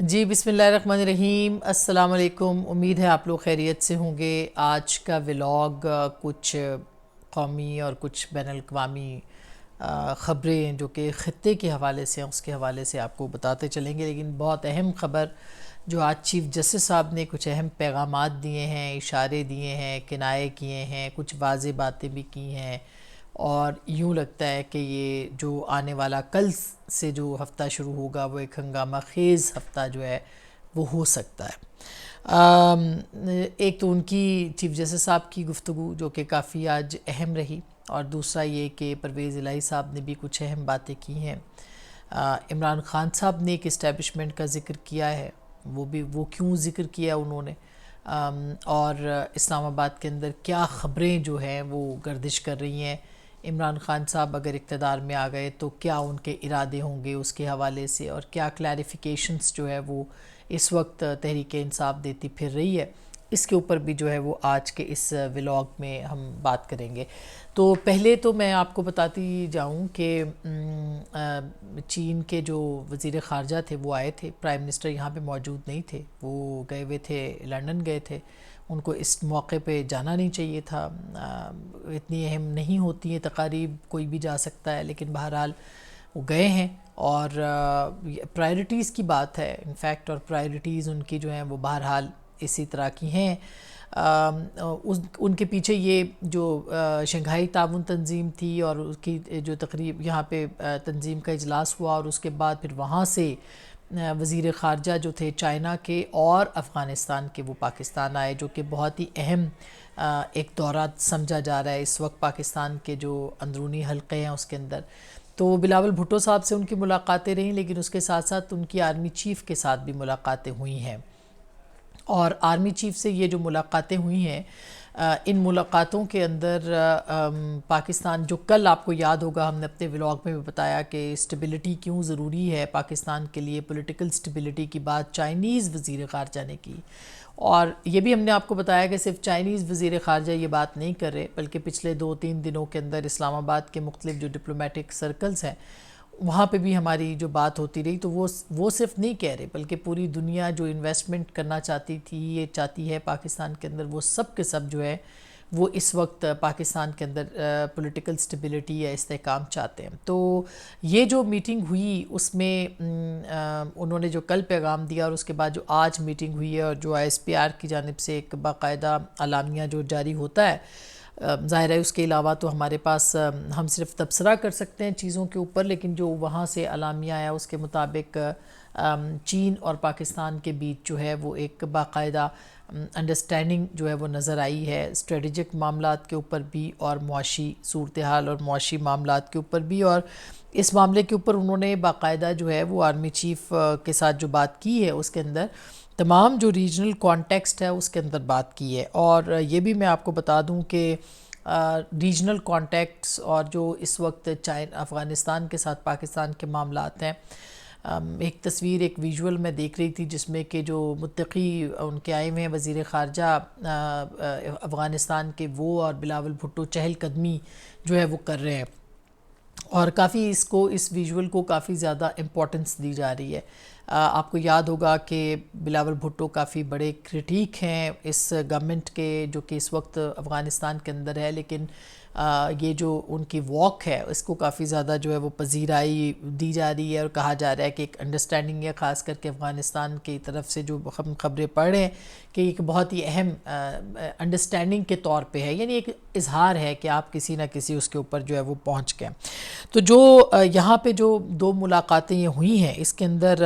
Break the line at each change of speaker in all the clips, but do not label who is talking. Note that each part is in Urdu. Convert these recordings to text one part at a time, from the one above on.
جی بسم اللہ الرحمن الرحیم، السلام علیکم۔ امید ہے آپ لوگ خیریت سے ہوں گے۔ آج کا ولاگ کچھ قومی اور کچھ بین الاقوامی خبریں جو کہ خطے کے حوالے سے ہیں اس کے حوالے سے آپ کو بتاتے چلیں گے، لیکن بہت اہم خبر جو آج چیف جسٹس صاحب نے کچھ اہم پیغامات دیے ہیں، اشارے دیے ہیں، کنائے کیے ہیں، کچھ واضح باتیں بھی کی ہیں، اور یوں لگتا ہے کہ یہ جو آنے والا کل سے جو ہفتہ شروع ہوگا وہ ایک ہنگامہ خیز ہفتہ جو ہے وہ ہو سکتا ہے۔ ایک تو ان کی چیف جسٹس صاحب کی گفتگو جو کہ کافی آج اہم رہی، اور دوسرا یہ کہ پرویز الہی صاحب نے بھی کچھ اہم باتیں کی ہیں۔ عمران خان صاحب نے ایک اسٹیبلشمنٹ کا ذکر کیا ہے، وہ کیوں ذکر کیا انہوں نے، اور اسلام آباد کے اندر کیا خبریں جو ہیں وہ گردش کر رہی ہیں۔ عمران خان صاحب اگر اقتدار میں آ گئے تو کیا ان کے ارادے ہوں گے اس کے حوالے سے، اور کیا کلیریفیکیشنز جو ہے وہ اس وقت تحریک انصاف دیتی پھر رہی ہے، اس کے اوپر بھی جو ہے وہ آج کے اس ولاگ میں ہم بات کریں گے۔ تو پہلے تو میں آپ کو بتاتی جاؤں کہ چین کے جو وزیر خارجہ تھے وہ آئے تھے، پرائم منسٹر یہاں پہ موجود نہیں تھے، وہ گئے ہوئے تھے، لنڈن گئے تھے۔ ان کو اس موقع پہ جانا نہیں چاہیے تھا، اتنی اہم نہیں ہوتی ہیں تقاریب، کوئی بھی جا سکتا ہے، لیکن بہرحال وہ گئے ہیں، اور پرائرٹیز کی بات ہے انفیکٹ، اور پرائرٹیز ان کی جو ہیں وہ بہرحال اسی طرح کی ہیں۔ ان کے پیچھے یہ جو شنگھائی تعاون تنظیم تھی اور اس کی جو تقریب یہاں پہ تنظیم کا اجلاس ہوا، اور اس کے بعد پھر وہاں سے وزیر خارجہ جو تھے چائنا کے اور افغانستان کے وہ پاکستان آئے، جو کہ بہت ہی اہم ایک دورہ سمجھا جا رہا ہے اس وقت پاکستان کے جو اندرونی حلقے ہیں اس کے اندر۔ تو بلاول بھٹو صاحب سے ان کی ملاقاتیں رہیں، لیکن اس کے ساتھ ساتھ ان کی آرمی چیف کے ساتھ بھی ملاقاتیں ہوئی ہیں، اور آرمی چیف سے یہ جو ملاقاتیں ہوئی ہیں ان ملاقاتوں کے اندر پاکستان جو کل آپ کو یاد ہوگا ہم نے اپنے ولاگ میں بھی بتایا کہ اسٹیبلٹی کیوں ضروری ہے پاکستان کے لیے، پولیٹیکل اسٹیبلٹی کی بات چائنیز وزیر خارجہ نے کی، اور یہ بھی ہم نے آپ کو بتایا کہ صرف چائنیز وزیر خارجہ یہ بات نہیں کر رہے، بلکہ پچھلے 2-3 دنوں کے اندر اسلام آباد کے مختلف جو ڈپلومیٹک سرکلز ہیں وہاں پہ بھی ہماری جو بات ہوتی رہی، تو وہ صرف نہیں کہہ رہے، بلکہ پوری دنیا جو انویسٹمنٹ کرنا چاہتی تھی، یہ چاہتی ہے پاکستان کے اندر، وہ سب کے سب جو ہے وہ اس وقت پاکستان کے اندر پولیٹیکل سٹیبلٹی یا استحکام چاہتے ہیں۔ تو یہ جو میٹنگ ہوئی اس میں انہوں نے جو کل پیغام دیا، اور اس کے بعد جو آج میٹنگ ہوئی ہے، اور جو آئی ایس پی آر کی جانب سے ایک باقاعدہ اعلامیہ جو جاری ہوتا ہے، ظاہر ہے اس کے علاوہ تو ہمارے پاس ہم صرف تبصرہ کر سکتے ہیں چیزوں کے اوپر، لیکن جو وہاں سے اعلامیہ آیا اس کے مطابق چین اور پاکستان کے بیچ جو ہے وہ ایک باقاعدہ انڈرسٹینڈنگ جو ہے وہ نظر آئی ہے، اسٹریٹجک معاملات کے اوپر بھی، اور معاشی صورتحال اور معاشی معاملات کے اوپر بھی، اور اس معاملے کے اوپر انہوں نے باقاعدہ جو ہے وہ آرمی چیف کے ساتھ جو بات کی ہے اس کے اندر تمام جو ریجنل کانٹیکسٹ ہے اس کے اندر بات کی ہے۔ اور یہ بھی میں آپ کو بتا دوں کہ ریجنل کانٹیکٹس اور جو اس وقت افغانستان کے ساتھ پاکستان کے معاملات ہیں، ایک تصویر ایک ویژول میں دیکھ رہی تھی جس میں کہ جو متقی ان کے آئے ہوئے ہیں وزیر خارجہ افغانستان کے، وہ اور بلاول بھٹو چہل قدمی جو ہے وہ کر رہے ہیں، اور کافی اس ویژول کو کافی زیادہ امپورٹنس دی جا رہی ہے۔ آپ کو یاد ہوگا کہ بلاول بھٹو کافی بڑے کرٹیک ہیں اس گورنمنٹ کے جو کہ اس وقت افغانستان کے اندر ہے، لیکن یہ جو ان کی واک ہے اس کو کافی زیادہ جو ہے وہ پذیرائی دی جا رہی ہے، اور کہا جا رہا ہے کہ ایک انڈرسٹینڈنگ ہے، خاص کر کے افغانستان کی طرف سے جو ہم خبریں پڑھ رہے ہیں کہ ایک بہت ہی اہم انڈرسٹینڈنگ کے طور پہ ہے، یعنی ایک اظہار ہے کہ آپ کسی نہ کسی اس کے اوپر جو ہے وہ پہنچ گئے۔ تو جو یہاں پہ جو 2 ملاقاتیں یہ ہوئی ہیں اس کے اندر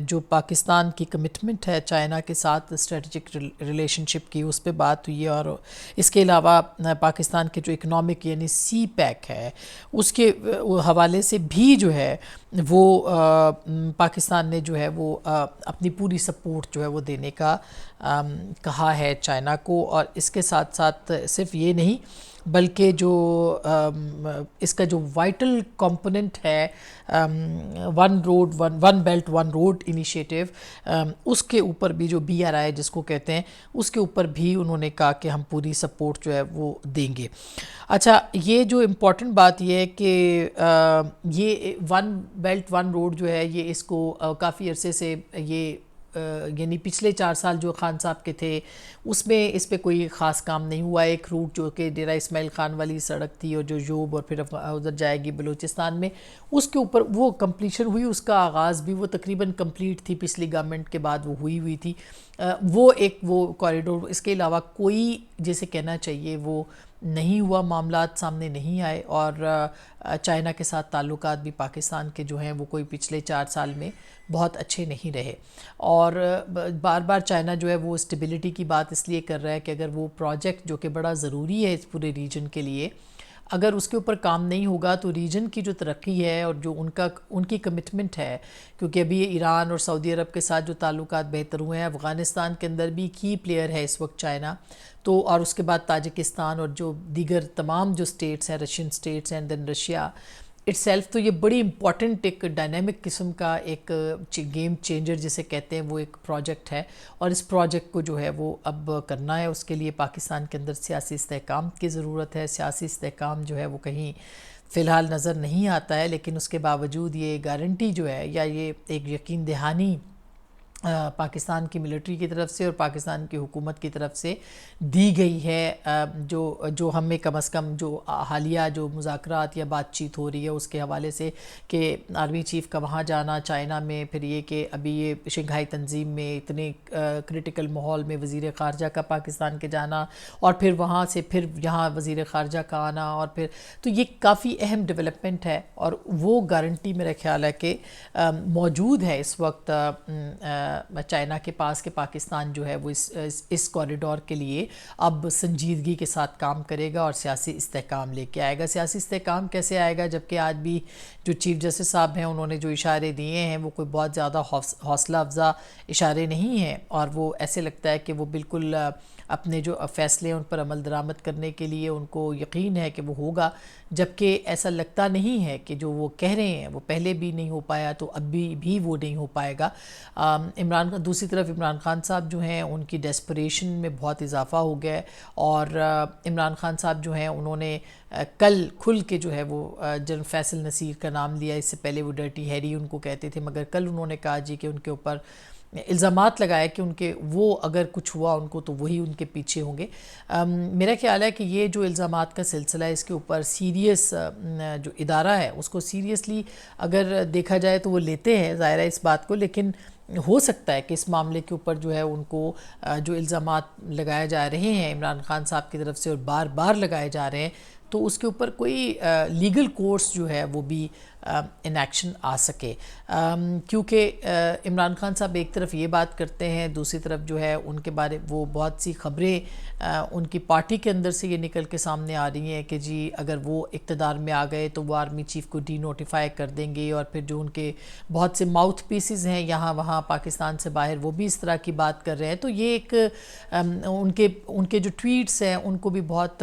جو پاکستان کی کمٹمنٹ ہے چائنا کے ساتھ اسٹریٹجک ریلیشن شپ کی، اس پہ بات ہوئی ہے، اور اس کے علاوہ پاکستان کے جو اکنامک یعنی سی پیک ہے اس کے حوالے سے بھی جو ہے وہ پاکستان نے جو ہے وہ اپنی پوری سپورٹ جو ہے وہ دینے کا کہا ہے چائنا کو، اور اس کے ساتھ ساتھ صرف یہ نہیں بلکہ جو اس کا جو وائٹل کمپوننٹ ہے one belt one road initiative, اس کے اوپر بھی جو BRI جس کو کہتے ہیں، اس کے اوپر بھی انہوں نے کہا کہ ہم پوری سپورٹ جو ہے وہ دیں گے۔ اچھا، یہ جو امپورٹنٹ بات یہ ہے کہ یہ ون بیلٹ ون روڈ جو ہے، یہ اس کو کافی عرصے سے یہ یعنی پچھلے 4 سال جو خان صاحب کے تھے اس میں اس پہ کوئی خاص کام نہیں ہوا۔ ایک روٹ جو کہ ڈیرہ اسماعیل خان والی سڑک تھی اور جو یوب اور پھر ادھر جائے گی بلوچستان میں، اس کے اوپر وہ کمپلیشن ہوئی، اس کا آغاز بھی وہ تقریباً کمپلیٹ تھی، پچھلی گورنمنٹ کے بعد وہ ہوئی تھی۔ وہ ایک وہ کوریڈور، اس کے علاوہ کوئی جیسے کہنا چاہیے وہ نہیں ہوا، معاملات سامنے نہیں آئے، اور چائنا کے ساتھ تعلقات بھی پاکستان کے جو ہیں وہ کوئی پچھلے 4 سال میں بہت اچھے نہیں رہے، اور بار بار چائنا جو ہے وہ اسٹیبلٹی کی بات اس لیے کر رہا ہے کہ اگر وہ پروجیکٹ جو کہ بڑا ضروری ہے اس پورے ریجن کے لیے، اگر اس کے اوپر کام نہیں ہوگا تو ریجن کی جو ترقی ہے اور جو ان کی کمٹمنٹ ہے، کیونکہ ابھی یہ ایران اور سعودی عرب کے ساتھ جو تعلقات بہتر ہوئے ہیں، افغانستان کے اندر بھی کی پلیئر ہے اس وقت چائنا، تو اور اس کے بعد تاجکستان اور جو دیگر تمام جو سٹیٹس ہیں، Russian states and then Russia itself, تو یہ بڑی امپورٹنٹ ایک ڈائنامک قسم کا ایک گیم چینجر جسے کہتے ہیں وہ ایک پروجیکٹ ہے، اور اس پروجیکٹ کو جو ہے وہ اب کرنا ہے۔ اس کے لیے پاکستان کے اندر سیاسی استحکام کی ضرورت ہے۔ سیاسی استحکام جو ہے وہ کہیں فی الحال نظر نہیں آتا ہے، لیکن اس کے باوجود یہ گارنٹی جو ہے یا یہ ایک یقین دہانی پاکستان کی ملٹری کی طرف سے اور پاکستان کی حکومت کی طرف سے دی گئی ہے، جو ہمیں کم از کم جو حالیہ جو مذاکرات یا بات چیت ہو رہی ہے اس کے حوالے سے کہ آرمی چیف کا وہاں جانا چائنا میں، پھر یہ کہ ابھی یہ شنگھائی تنظیم میں اتنے کرٹیکل ماحول میں وزیر خارجہ کا پاکستان کے جانا، اور پھر وہاں سے پھر یہاں وزیر خارجہ کا آنا، اور پھر تو یہ کافی اہم ڈیولپمنٹ ہے، اور وہ گارنٹی میرا خیال ہے کہ موجود ہے اس وقت چائنا کے پاس کہ پاکستان جو ہے وہ اس کوریڈور کے لیے اب سنجیدگی کے ساتھ کام کرے گا اور سیاسی استحکام لے کے آئے گا۔ سیاسی استحکام کیسے آئے گا جبکہ آج بھی جو چیف جسٹس صاحب ہیں انہوں نے جو اشارے دیے ہیں وہ کوئی بہت زیادہ حوصلہ افزا اشارے نہیں ہیں، اور وہ ایسے لگتا ہے کہ وہ بالکل اپنے جو فیصلے ان پر عمل درآمد کرنے کے لیے ان کو یقین ہے کہ وہ ہوگا، جبکہ ایسا لگتا نہیں ہے کہ جو وہ کہہ رہے ہیں وہ پہلے بھی نہیں ہو پایا تو اب بھی وہ نہیں ہو پائے گا۔ دوسری طرف عمران خان صاحب جو ہیں ان کی ڈیسپریشن میں بہت اضافہ ہو گیا ہے، اور عمران خان صاحب جو ہیں انہوں نے کل کھل کے جو ہے وہ جنرل فیصل نصیر کا نام لیا، اس سے پہلے وہ ڈرٹی ہیری ان کو کہتے تھے، مگر کل انہوں نے کہا جی کہ ان کے اوپر الزامات لگائے کہ وہ اگر کچھ ہوا ان کو تو وہی ان کے پیچھے ہوں گے۔ میرا خیال ہے کہ یہ جو الزامات کا سلسلہ ہے اس کے اوپر سیریس جو ادارہ ہے اس کو سیریسلی اگر دیکھا جائے تو وہ لیتے ہیں ظاہر ہے اس بات کو، لیکن ہو سکتا ہے کہ اس معاملے کے اوپر جو ہے ان کو جو الزامات لگائے جا رہے ہیں عمران خان صاحب کی طرف سے اور بار بار لگائے جا رہے ہیں، تو اس کے اوپر کوئی لیگل کورس جو ہے وہ بھی ان ایکشن آ سکے، کیونکہ عمران خان صاحب ایک طرف یہ بات کرتے ہیں، دوسری طرف جو ہے ان کے بارے وہ بہت سی خبریں ان کی پارٹی کے اندر سے یہ نکل کے سامنے آ رہی ہیں کہ جی اگر وہ اقتدار میں آ گئے تو وہ آرمی چیف کو ڈی نوٹیفائی کر دیں گے، اور پھر جو ان کے بہت سے ماؤتھ پیسز ہیں یہاں وہاں پاکستان سے باہر وہ بھی اس طرح کی بات کر رہے ہیں، تو یہ ایک ان کے جو ٹویٹس ہیں ان کو بھی بہت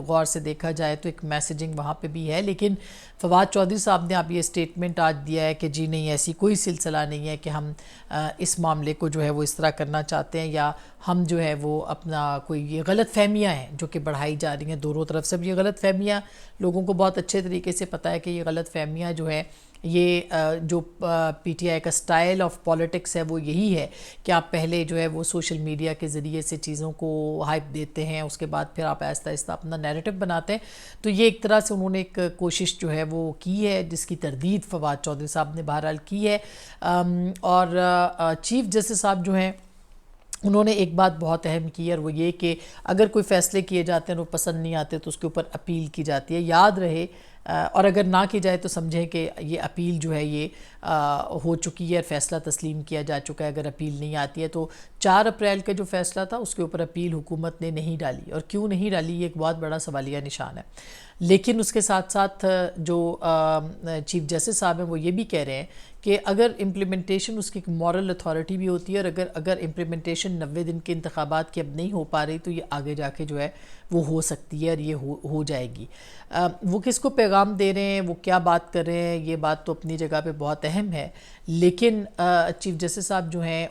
غور سے دیکھا جائے تو ایک میسیجنگ وہاں پہ بھی ہے، لیکن فواد چودھری صاحب نے اب یہ اسٹیٹمنٹ آج دیا ہے کہ جی نہیں ایسی کوئی سلسلہ نہیں ہے کہ ہم اس معاملے کو جو ہے وہ اس طرح کرنا چاہتے ہیں، یا ہم جو ہے وہ اپنا کوئی یہ غلط فہمیاں ہیں جو کہ بڑھائی جا رہی ہیں دونوں طرف سے۔ اب یہ غلط فہمیاں لوگوں کو بہت اچھے طریقے سے پتہ ہے کہ یہ غلط فہمیاں جو ہیں یہ جو پی ٹی آئی کا سٹائل آف پولیٹکس ہے وہ یہی ہے کہ آپ پہلے جو ہے وہ سوشل میڈیا کے ذریعے سے چیزوں کو ہائپ دیتے ہیں، اس کے بعد پھر آپ آہستہ آہستہ اپنا نیریٹو بناتے ہیں، تو یہ ایک طرح سے انہوں نے ایک کوشش جو ہے وہ کی ہے جس کی تردید فواد چودھری صاحب نے بہرحال کی ہے، اور چیف جسٹس صاحب جو ہیں انہوں نے ایک بات بہت اہم کی ہے، اور وہ یہ کہ اگر کوئی فیصلے کیے جاتے ہیں اور وہ پسند نہیں آتے تو اس کے اوپر اپیل کی جاتی ہے۔ یاد رہے اور اگر نہ کی جائے تو سمجھیں کہ یہ اپیل جو ہے یہ ہو چکی ہے، فیصلہ تسلیم کیا جا چکا ہے۔ اگر اپیل نہیں آتی ہے تو 4 اپریل کا جو فیصلہ تھا اس کے اوپر اپیل حکومت نے نہیں ڈالی، اور کیوں نہیں ڈالی یہ ایک بہت بڑا سوالیہ نشان ہے۔ لیکن اس کے ساتھ ساتھ جو چیف جسٹس صاحب ہیں وہ یہ بھی کہہ رہے ہیں کہ اگر امپلیمنٹیشن اس کی ایک مورل اتھارٹی بھی ہوتی ہے، اور اگر امپلیمنٹیشن 90 دن کے انتخابات کی اب نہیں ہو پا رہی تو یہ آگے جا کے جو ہے وہ ہو سکتی ہے، اور یہ ہو جائے گی۔ وہ کس کو پیغام دے رہے ہیں، وہ کیا بات کر رہے ہیں، یہ بات تو اپنی جگہ پہ بہت اہم ہے، لیکن چیف جسٹس صاحب جو ہیں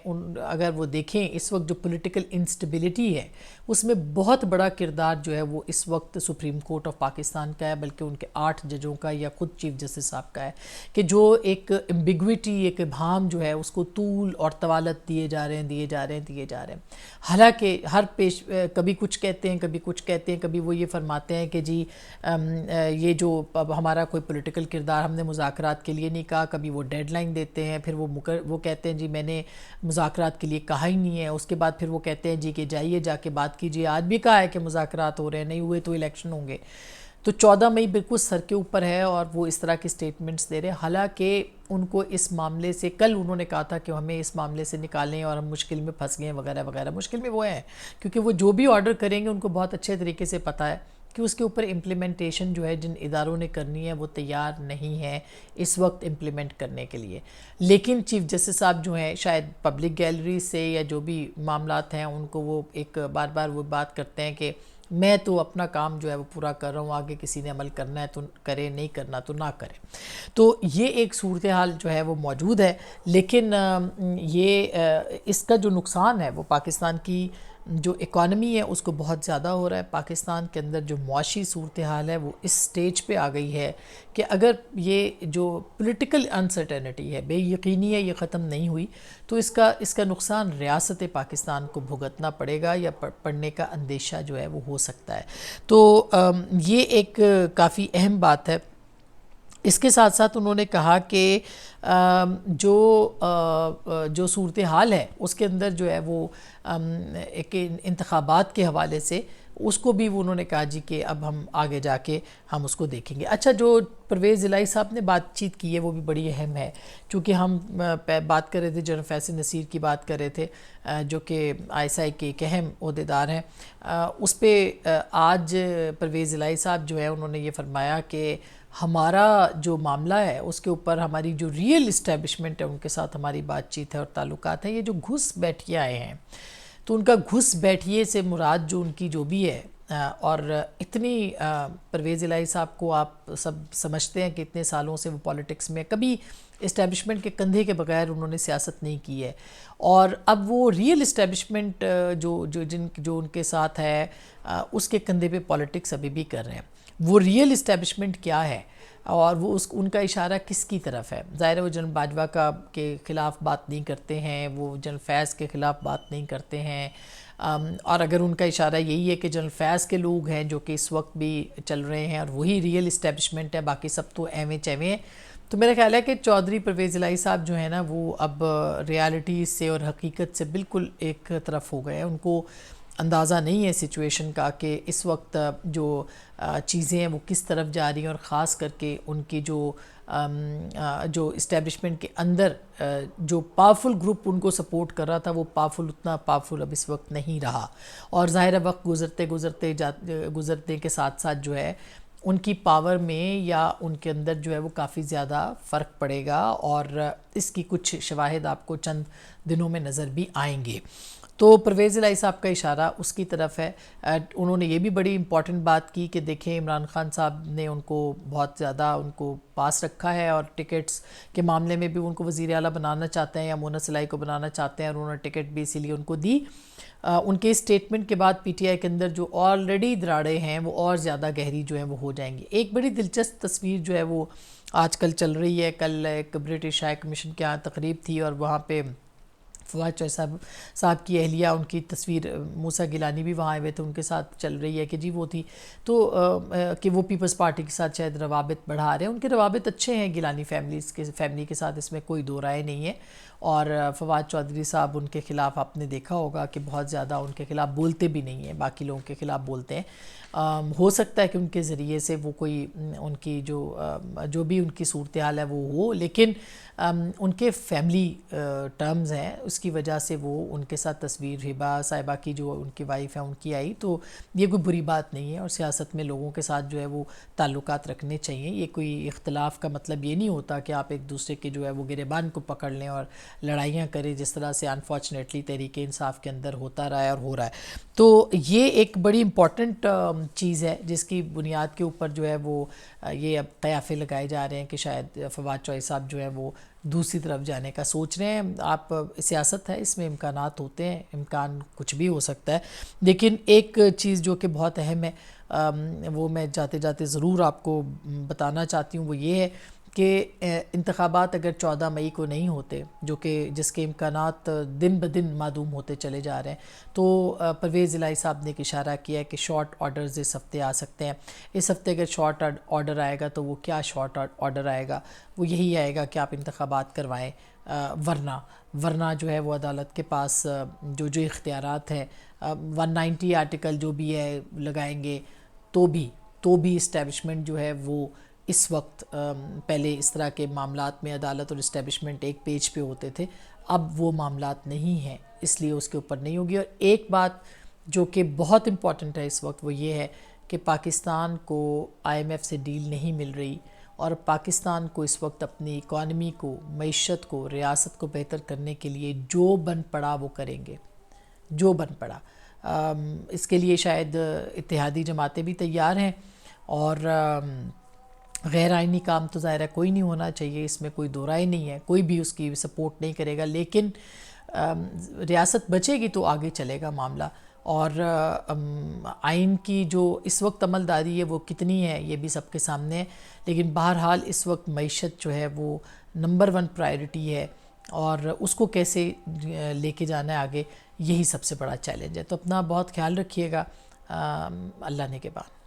اگر وہ دیکھیں اس وقت جو پولیٹیکل انسٹیبلٹی ہے اس میں بہت بڑا کردار جو ہے وہ اس وقت سپریم کورٹ آف پاکستان کا ہے، بلکہ ان کے 8 ججوں کا یا خود چیف جسٹس صاحب کا ہے، کہ جو ایک ایمبیگوٹی، ایک ابہام جو ہے اس کو طول اور طوالت دیے جا رہے ہیں۔ حالانکہ کبھی کچھ کہتے ہیں، کبھی کچھ کہتے ہیں، کبھی وہ یہ فرماتے ہیں کہ جی یہ جو ہمارا کوئی پولیٹیکل کردار ہم نے مذاکرات کے لیے نہیں کہا، کبھی وہ ڈیڈ لائن دیتے ہیں، پھر وہ کہتے ہیں جی میں نے مذاکرات کے لیے کہا ہی نہیں ہے، اس کے بعد پھر وہ کہتے ہیں جی کہ جائیے جا کے بات کیجیے، آج بھی کہا ہے کہ مذاکرات ہو رہے ہیں، نہیں ہوئے تو الیکشن ہوں گے۔ تو 14 مئی بالکل سر کے اوپر ہے اور وہ اس طرح کی سٹیٹمنٹس دے رہے ہیں، حالانکہ ان کو اس معاملے سے کل انہوں نے کہا تھا کہ ہمیں اس معاملے سے نکالیں اور ہم مشکل میں پھنس گئے وغیرہ وغیرہ۔ مشکل میں وہ ہیں کیونکہ وہ جو بھی آرڈر کریں گے ان کو بہت اچھے طریقے سے پتہ ہے کہ اس کے اوپر امپلیمنٹیشن جو ہے جن اداروں نے کرنی ہے وہ تیار نہیں ہے اس وقت امپلیمنٹ کرنے کے لیے۔ لیکن چیف جسٹس صاحب جو ہیں شاید پبلک گیلری سے یا جو بھی معاملات ہیں ان کو وہ ایک بار بار وہ بات کرتے ہیں کہ میں تو اپنا کام جو ہے وہ پورا کر رہا ہوں، آگے کسی نے عمل کرنا ہے تو کرے، نہیں کرنا تو نہ کرے۔ تو یہ ایک صورتحال جو ہے وہ موجود ہے، لیکن اس کا جو نقصان ہے وہ پاکستان کی جو اکانومی ہے اس کو بہت زیادہ ہو رہا ہے۔ پاکستان کے اندر جو معاشی صورتحال ہے وہ اس سٹیج پہ آ گئی ہے کہ اگر یہ جو پولیٹیکل انسرٹینٹی ہے، بے یقینی ہے، یہ ختم نہیں ہوئی تو اس کا نقصان ریاست پاکستان کو بھگتنا پڑے گا یا پڑنے کا اندیشہ جو ہے وہ ہو سکتا ہے۔ تو یہ ایک کافی اہم بات ہے۔ اس کے ساتھ ساتھ انہوں نے کہا کہ جو صورتحال ہے اس کے اندر جو ہے وہ ایک انتخابات کے حوالے سے اس کو بھی انہوں نے کہا جی کہ اب ہم آگے جا کے ہم اس کو دیکھیں گے۔ اچھا، جو پرویز الہی صاحب نے بات چیت کی ہے وہ بھی بڑی اہم ہے، چونکہ ہم بات کر رہے تھے جنرل فیصل نصیر کی بات کر رہے تھے جو کہ ISI کے ایک اہم عہدیدار ہیں، اس پہ آج پرویز الہی صاحب جو ہے انہوں نے یہ فرمایا کہ ہمارا جو معاملہ ہے اس کے اوپر ہماری جو ریئل اسٹیبلشمنٹ ہے ان کے ساتھ ہماری بات چیت ہے اور تعلقات ہیں، یہ جو گھس بیٹھیے آئے ہیں تو ان کا گھس بیٹھیے سے مراد جو ان کی جو بھی ہے، اور اتنی پرویز الہی صاحب کو آپ سب سمجھتے ہیں کہ اتنے سالوں سے وہ پولیٹکس میں کبھی اسٹیبلشمنٹ کے کندھے کے بغیر انہوں نے سیاست نہیں کی ہے، اور اب وہ ریئل اسٹیبلشمنٹ جو ان کے ساتھ ہے اس کے کندھے پہ پولیٹکس ابھی بھی کر رہے ہیں۔ وہ ریئل اسٹیبلشمنٹ کیا ہے اور وہ ان کا اشارہ کس کی طرف ہے؟ ظاہر ہے وہ جنرل باجوہ کے خلاف بات نہیں کرتے ہیں، وہ جنرل فیض کے خلاف بات نہیں کرتے ہیں، اور اگر ان کا اشارہ یہی ہے کہ جنرل فیض کے لوگ ہیں جو کہ اس وقت بھی چل رہے ہیں اور وہی ریئل اسٹیبلشمنٹ ہے، باقی سب تو ایویں چیویں ہیں، تو میرا خیال ہے کہ چودھری پرویز الہی صاحب جو ہیں نا وہ اب ریالٹی سے اور حقیقت سے بالکل ایک طرف ہو گئے ہیں۔ ان کو اندازہ نہیں ہے سچویشن کا کہ اس وقت جو چیزیں ہیں وہ کس طرف جا رہی ہیں، اور خاص کر کے ان کی جو اسٹیبلشمنٹ کے اندر جو پاورفل گروپ ان کو سپورٹ کر رہا تھا وہ اتنا پاورفل اب اس وقت نہیں رہا، اور ظاہر وقت گزرتے کے ساتھ ساتھ جو ہے ان کی پاور میں یا ان کے اندر جو ہے وہ کافی زیادہ فرق پڑے گا، اور اس کی کچھ شواہد آپ کو چند دنوں میں نظر بھی آئیں گے۔ تو پرویز الہی صاحب کا اشارہ اس کی طرف ہے۔ انہوں نے یہ بھی بڑی امپورٹنٹ بات کی کہ دیکھیں عمران خان صاحب نے ان کو بہت زیادہ ان کو پاس رکھا ہے، اور ٹکٹس کے معاملے میں بھی ان کو وزیر اعلیٰ بنانا چاہتے ہیں یا مونس الہی کو بنانا چاہتے ہیں، اور انہوں نے ٹکٹ بھی اسی لیے ان کو دی۔ ان کے اسٹیٹمنٹ کے بعد PTI کے اندر جو آلریڈی دراڑے ہیں وہ اور زیادہ گہری جو ہیں وہ ہو جائیں گی۔ ایک بڑی دلچسپ تصویر جو ہے وہ آج کل چل رہی ہے، کل ایک برٹش ہائی کمیشن کے یہاں تقریب تھی اور وہاں پہ فواد چوہے صاحب کی اہلیہ، ان کی تصویر موسیٰ گیلانی بھی وہاں آئے ہوئے تھے، ان کے ساتھ چل رہی ہے کہ جی وہ تھی، تو کہ وہ پیپلز پارٹی کے ساتھ شاید روابط بڑھا رہے ہیں. ان کے روابط اچھے ہیں گیلانی فیملی کے ساتھ، اس میں کوئی دو رائے نہیں ہے. اور فواد چودھری صاحب ان کے خلاف آپ نے دیکھا ہوگا کہ بہت زیادہ ان کے خلاف بولتے بھی نہیں ہیں، باقی لوگوں کے خلاف بولتے ہیں. ہو سکتا ہے کہ ان کے ذریعے سے وہ کوئی ان کی جو بھی ان کی صورتحال ہے وہ ہو، لیکن ان کے فیملی ٹرمز ہیں، اس کی وجہ سے وہ ان کے ساتھ تصویر ہبا صاحبہ کی جو ان کی وائف ہے ان کی آئی، تو یہ کوئی بری بات نہیں ہے. اور سیاست میں لوگوں کے ساتھ جو ہے وہ تعلقات رکھنے چاہیے. یہ کوئی اختلاف کا مطلب یہ نہیں ہوتا کہ آپ ایک دوسرے کے جو ہے وہ گریبان کو پکڑ لیں اور لڑائیاں کریں، جس طرح سے انفارچونیٹلی تحریک انصاف کے اندر ہوتا رہا ہے اور ہو رہا ہے. تو یہ ایک بڑی امپورٹنٹ چیز ہے جس کی بنیاد کے اوپر جو ہے وہ یہ اب قیافے لگائے جا رہے ہیں کہ شاید فواد چوہے صاحب جو ہے وہ دوسری طرف جانے کا سوچ رہے ہیں. آپ سیاست ہے، اس میں امکانات ہوتے ہیں، امکان کچھ بھی ہو سکتا ہے. لیکن ایک چیز جو کہ بہت اہم ہے، وہ میں جاتے جاتے ضرور آپ کو بتانا چاہتی ہوں، وہ یہ ہے کہ انتخابات اگر 14 مئی کو نہیں ہوتے، جو کہ جس کے امکانات دن بدن معدوم ہوتے چلے جا رہے ہیں، تو پرویز الہی صاحب نے ایک اشارہ کیا ہے کہ شارٹ آرڈرز اس ہفتے آ سکتے ہیں. اس ہفتے اگر شارٹ آرڈر آئے گا تو وہ کیا شارٹ آرڈر آئے گا؟ وہ یہی آئے گا کہ آپ انتخابات کروائیں، ورنہ جو ہے وہ عدالت کے پاس جو اختیارات ہیں، 190 آرٹیکل جو بھی ہے لگائیں گے، تو بھی اسٹیبلشمنٹ جو ہے وہ اس وقت، پہلے اس طرح کے معاملات میں عدالت اور اسٹیبلشمنٹ ایک پیج پہ ہوتے تھے، اب وہ معاملات نہیں ہیں، اس لیے اس کے اوپر نہیں ہوگی. اور ایک بات جو کہ بہت امپورٹنٹ ہے اس وقت، وہ یہ ہے کہ پاکستان کو IMF سے ڈیل نہیں مل رہی، اور پاکستان کو اس وقت اپنی اکانومی کو، معیشت کو، ریاست کو بہتر کرنے کے لیے جو بن پڑا وہ کریں گے، جو بن پڑا. اس کے لیے شاید اتحادی جماعتیں بھی تیار ہیں، اور غیر آئینی کام تو ظاہر ہے کوئی نہیں ہونا چاہیے، اس میں کوئی دو رائے نہیں ہے، کوئی بھی اس کی سپورٹ نہیں کرے گا. لیکن ریاست بچے گی تو آگے چلے گا معاملہ. اور آئین کی جو اس وقت عمل داری ہے وہ کتنی ہے یہ بھی سب کے سامنے ہے. لیکن بہرحال اس وقت معیشت جو ہے وہ نمبر 1 پرائرٹی ہے، اور اس کو کیسے لے کے جانا ہے آگے، یہی سب سے بڑا چیلنج ہے. تو اپنا بہت خیال رکھیے گا. اللہ نے کے بعد